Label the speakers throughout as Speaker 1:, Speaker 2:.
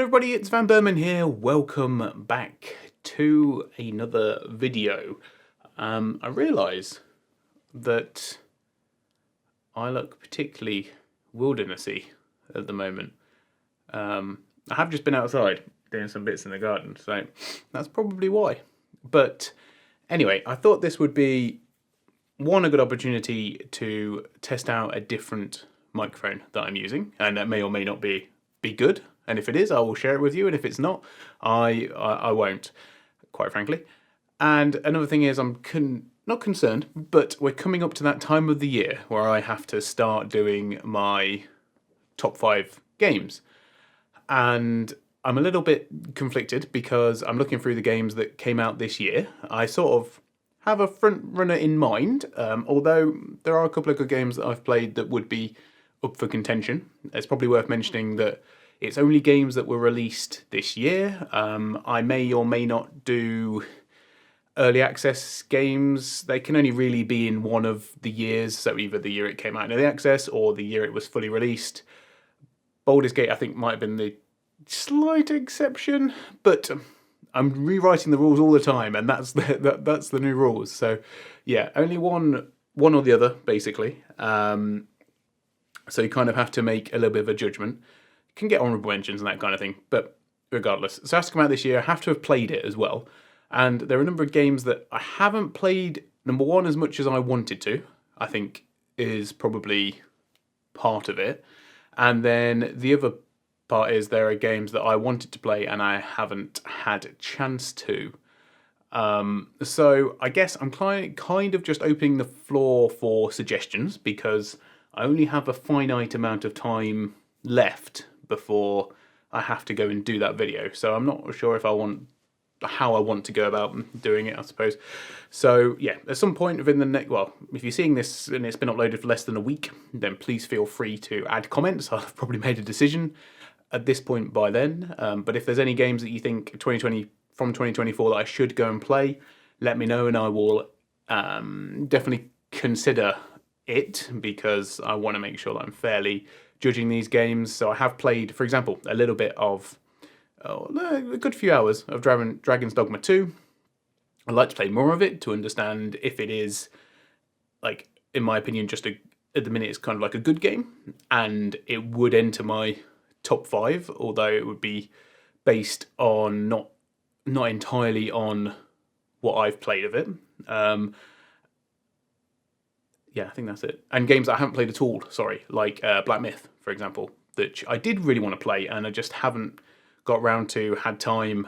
Speaker 1: everybody, it's Vanburman here. Welcome back to another video. I realise that I look particularly wildernessy at the moment. I have just been outside doing some bits in the garden, so that's probably why. But anyway, I thought this would be a good opportunity to test out a different microphone that I'm using, and that may or may not be good. And if it is, I will share it with you. And if it's not, I won't, quite frankly. And another thing is, I'm not concerned, but we're coming up to that time of the year where I have to start doing my top 5 games. And I'm a little bit conflicted because I'm looking through the games that came out this year. I sort of have a front runner in mind, although there are a couple of good games that I've played that would be up for contention. It's probably worth mentioning that it's only games that were released this year. I may or may not do early access games. They can only really be in one of the years, so either the year it came out in early access or the year it was fully released. Baldur's Gate, I think, might have been the slight exception, but I'm rewriting the rules all the time, and that's the new rules. So yeah, only one or the other, basically. So you kind of have to make a little bit of a judgment. You can get honourable mentions and that kind of thing, but regardless. So it has to come out this year. I have to have played it as well. And there are a number of games that I haven't played, number one, as much as I wanted to, I think is probably part of it. And then the other part is there are games that I wanted to play and I haven't had a chance to. So I guess I'm kind of just opening the floor for suggestions because I only have a finite amount of time left before I have to go and do that video. So I'm not sure if how I want to go about doing it, I suppose. So yeah, at some point within the next, well, if you're seeing this and it's been uploaded for less than a week, then please feel free to add comments. I've probably made a decision at this point by then. But if there's any games that you think from 2024 that I should go and play, let me know and I will definitely consider it, because I want to make sure that I'm fairly judging these games. So I have played, for example, a little bit of a good few hours of Dragon's Dogma 2. I'd like to play more of it to understand if it is, like, in my opinion, just at the minute it's kind of like a good game, and it would enter my top 5, although it would be based on not entirely on what I've played of it. Yeah, I think that's it. And games that I haven't played at all, like Black Myth, for example, that I did really want to play and I just haven't got round to, had time,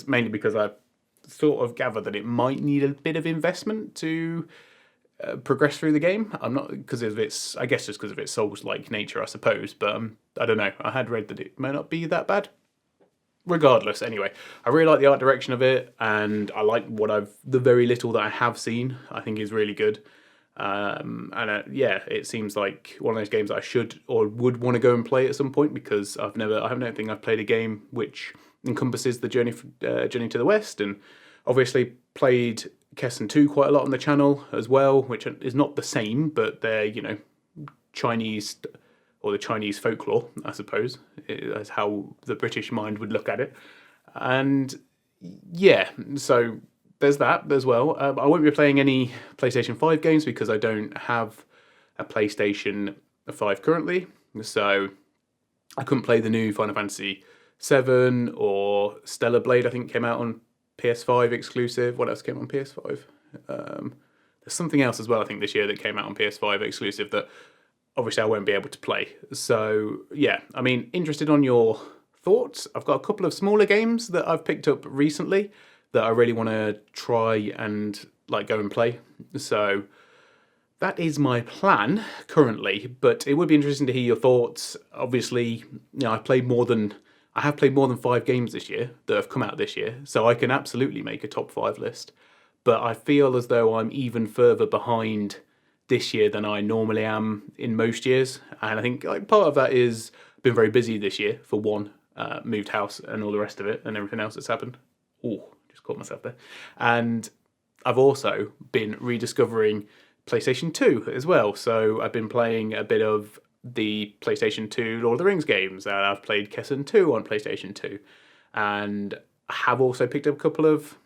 Speaker 1: mainly because I sort of gathered that it might need a bit of investment to progress through the game. I'm not, because of its, I guess just because of its Souls-like nature, I suppose, but I don't know. I had read that it may not be that bad. Regardless, anyway, I really like the art direction of it, and I like the very little that I have seen, I think is really good. Yeah, it seems like one of those games that I should or would want to go and play at some point, because I don't think I've played a game which encompasses the journey to the West, and obviously played Kessen 2 quite a lot on the channel as well, which is not the same, but they're, Chinese, or the Chinese folklore, I suppose, is how the British mind would look at it. And yeah, so there's that as well. I won't be playing any PlayStation 5 games because I don't have a PlayStation 5 currently. So I couldn't play the new Final Fantasy 7 or Stellar Blade, I think came out on PS5 exclusive. What else came on PS5? There's something else as well, I think, this year that came out on PS5 exclusive that obviously I won't be able to play. So yeah, interested on your thoughts. I've got a couple of smaller games that I've picked up recently that I really want to try and go and play. So that is my plan currently, but it would be interesting to hear your thoughts. Obviously, I have played more than 5 games this year that have come out this year, so I can absolutely make a top 5 list. But I feel as though I'm even further behind this year than I normally am in most years, and I think part of that is I've been very busy this year, for one, moved house and all the rest of it and everything else that's happened. Caught myself there. And I've also been rediscovering PlayStation 2 as well. So I've been playing a bit of the PlayStation 2 Lord of the Rings games, and I've played Kessen 2 on PlayStation 2, and I have also picked up a couple of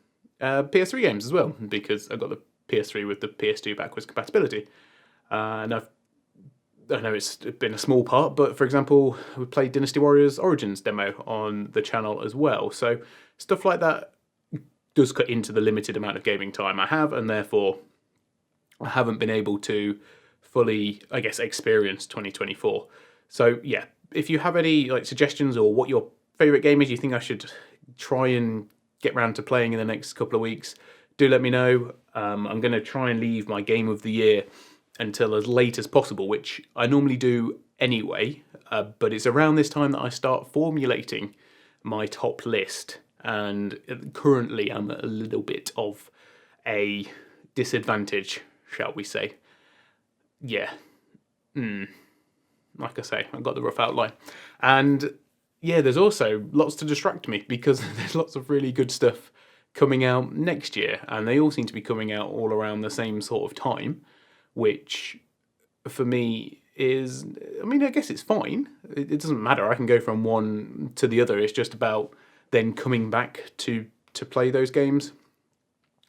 Speaker 1: PS3 games as well, because I got the PS3 with the PS2 backwards compatibility. And I know it's been a small part, but for example, we played Dynasty Warriors Origins demo on the channel as well. So stuff like that does cut into the limited amount of gaming time I have, and therefore I haven't been able to fully, I guess, experience 2024. So yeah, if you have any like suggestions or what your favourite game is you think I should try and get round to playing in the next couple of weeks, do let me know. I'm going to try and leave my game of the year until as late as possible, which I normally do anyway, but it's around this time that I start formulating my top list, and currently I'm at a little bit of a disadvantage, shall we say. Yeah, like I say, I've got the rough outline. And yeah, there's also lots to distract me, because there's lots of really good stuff coming out next year, and they all seem to be coming out all around the same sort of time, which for me is, I mean, I guess it's fine. It doesn't matter. I can go from one to the other. It's just about then coming back to play those games.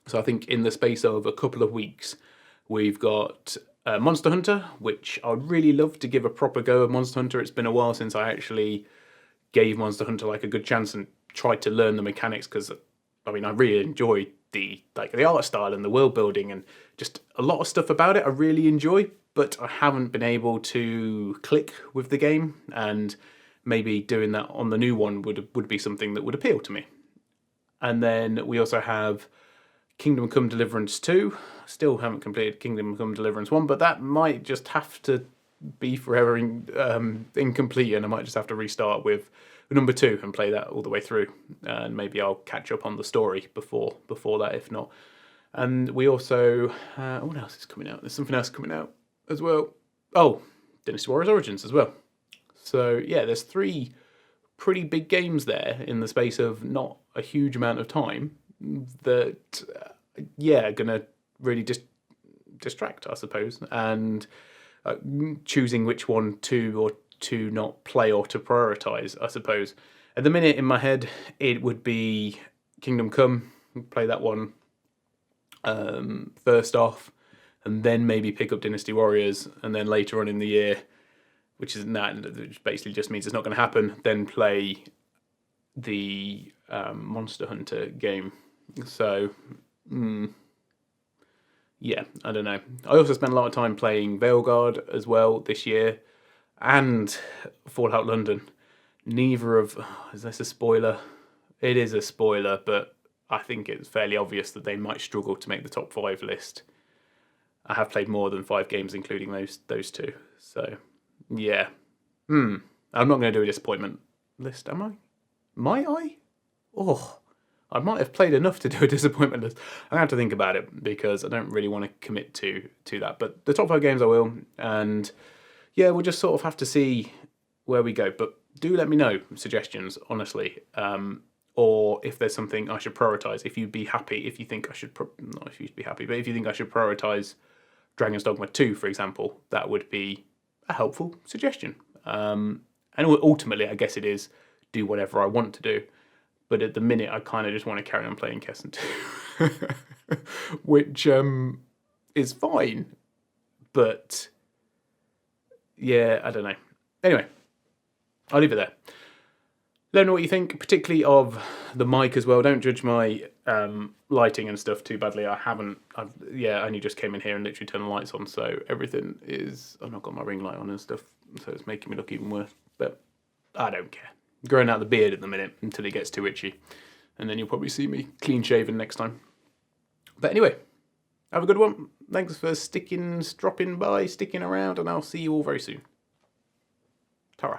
Speaker 1: So I think in the space of a couple of weeks, we've got Monster Hunter, which I'd really love to give a proper go of Monster Hunter. It's been a while since I actually gave Monster Hunter like a good chance and tried to learn the mechanics, because I mean, I really enjoyed the art style and the world building and just a lot of stuff about it I really enjoy, but I haven't been able to click with the game, and maybe doing that on the new one would be something that would appeal to me. And then we also have Kingdom Come Deliverance 2. Still haven't completed Kingdom Come Deliverance 1, but that might just have to be forever incomplete, and I might just have to restart with number 2 and play that all the way through, and maybe I'll catch up on the story before that, if not. And we also, what else is coming out? There's something else coming out as well. Oh, Dynasty Warriors Origins as well. So yeah, there's 3 pretty big games there in the space of not a huge amount of time that, yeah, are gonna really just distract, I suppose, and choosing which one to not play or to prioritize, I suppose. At the minute in my head, it would be Kingdom Come, play that one first off, and then maybe pick up Dynasty Warriors, and then later on in the year, which basically just means it's not going to happen, then play the Monster Hunter game. So, yeah, I don't know. I also spent a lot of time playing Veilguard as well this year, and Fallout London. Neither of... is this a spoiler? It is a spoiler, but I think it's fairly obvious that they might struggle to make the top 5 list. I have played more than 5 games, including those 2. So, yeah. I'm not going to do a disappointment list, am I? Might I? Oh, I might have played enough to do a disappointment list. I'm going to have to think about it, because I don't really want to commit to that. But the top 5 games I will, and yeah, we'll just sort of have to see where we go. But do let me know suggestions, honestly, or if there's something I should prioritise. If you'd be happy, if you think I should, not if you'd be happy, but if you think I should prioritise Dragon's Dogma 2, for example, that would be a helpful suggestion. And ultimately, I guess it is do whatever I want to do. But at the minute, I kind of just want to carry on playing Kessen 2, which is fine. But yeah, I don't know. Anyway, I'll leave it there. Let me know what you think, particularly of the mic as well. Don't judge my lighting and stuff too badly. I only just came in here and literally turned the lights on, so everything is... I've not got my ring light on and stuff, so it's making me look even worse. But I don't care. Growing out the beard at the minute until it gets too itchy, and then you'll probably see me clean shaven next time. But anyway, have a good one. Thanks for dropping by, sticking around, and I'll see you all very soon. Ta-ra.